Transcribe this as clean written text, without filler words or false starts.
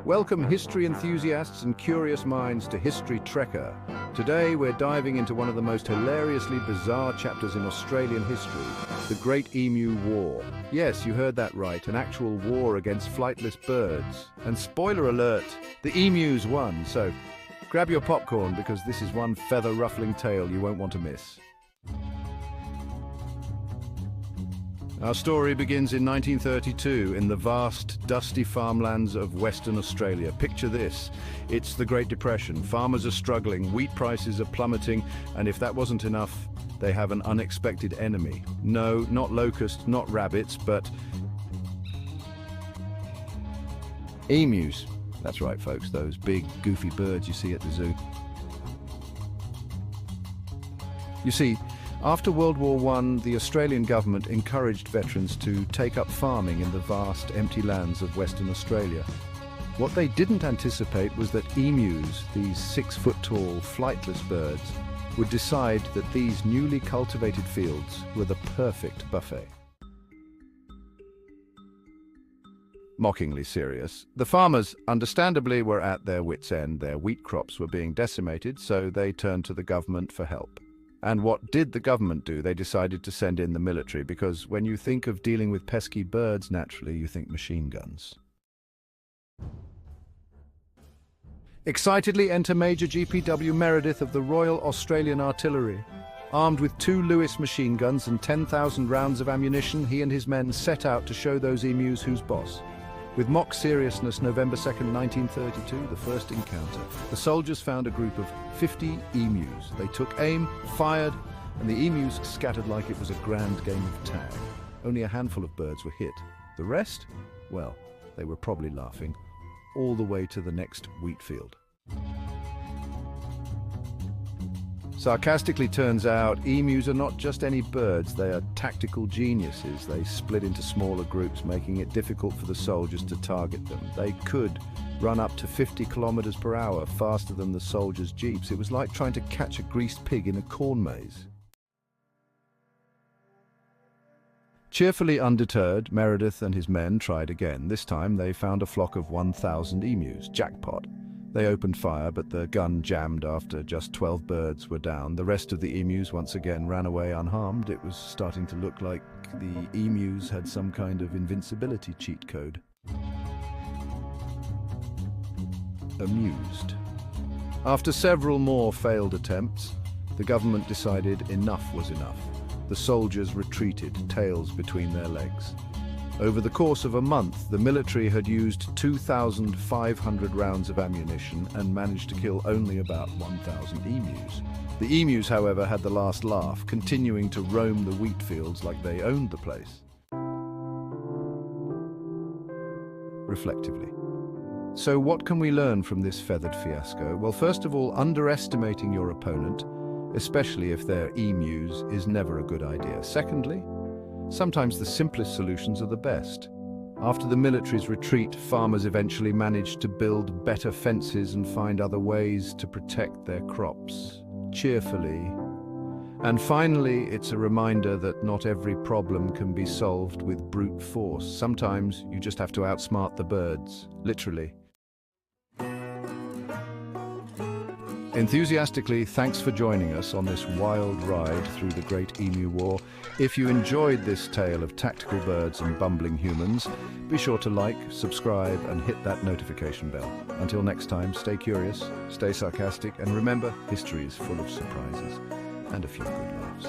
Welcome history enthusiasts and curious minds to History Trekker. Today we're diving into one of the most hilariously bizarre chapters in Australian history, the Great Emu War. Yes, you heard that right, an actual war against flightless birds. And spoiler alert, the emus won, so grab your popcorn because this is one feather-ruffling tale you won't want to miss. Our story begins in 1932 in the vast, dusty farmlands of Western Australia. Picture this. It's the Great Depression. Farmers are struggling, wheat prices are plummeting, and if that wasn't enough, they have an unexpected enemy. No, not locusts, not rabbits, but emus. That's right, folks, those big, goofy birds you see at the zoo. You see, after World War I, the Australian government encouraged veterans to take up farming in the vast, empty lands of Western Australia. What they didn't anticipate was that emus, these 6-foot-tall, flightless birds, would decide that these newly cultivated fields were the perfect buffet. Mockingly serious, the farmers, understandably, were at their wits' end. Their wheat crops were being decimated, so they turned to the government for help. And what did the government do? They decided to send in the military, because when you think of dealing with pesky birds, naturally you think machine guns. Excitedly enter Major GPW Meredith of the Royal Australian Artillery. Armed with 2 Lewis machine guns and 10,000 rounds of ammunition, he and his men set out to show those emus who's boss. With mock seriousness, November 2nd, 1932, the first encounter. The soldiers found a group of 50 emus. They took aim, fired, and the emus scattered like it was a grand game of tag. Only a handful of birds were hit. The rest? Well, they were probably laughing all the way to the next wheat field. Sarcastically turns out, emus are not just any birds, they are tactical geniuses. They split into smaller groups, making it difficult for the soldiers to target them. They could run up to 50 kilometers per hour, faster than the soldiers' jeeps. It was like trying to catch a greased pig in a corn maze. Cheerfully undeterred, Meredith and his men tried again. This time they found a flock of 1,000 emus. Jackpot. They opened fire, but the gun jammed after just 12 birds were down. The rest of the emus once again ran away unharmed. It was starting to look like the emus had some kind of invincibility cheat code. Amused. After several more failed attempts, the government decided enough was enough. The soldiers retreated, tails between their legs. Over the course of a month, the military had used 2,500 rounds of ammunition and managed to kill only about 1,000 emus. The emus, however, had the last laugh, continuing to roam the wheat fields like they owned the place. Reflectively. So what can we learn from this feathered fiasco? Well, first of all, underestimating your opponent, especially if they're emus, is never a good idea. Secondly, sometimes the simplest solutions are the best. After the military's retreat, farmers eventually managed to build better fences and find other ways to protect their crops, cheerfully. And finally, it's a reminder that not every problem can be solved with brute force. Sometimes you just have to outsmart the birds, literally. Enthusiastically, thanks for joining us on this wild ride through the Great Emu War. If you enjoyed this tale of tactical birds and bumbling humans, be sure to like, subscribe, and hit that notification bell. Until next time, stay curious, stay sarcastic, and remember, history is full of surprises and a few good laughs.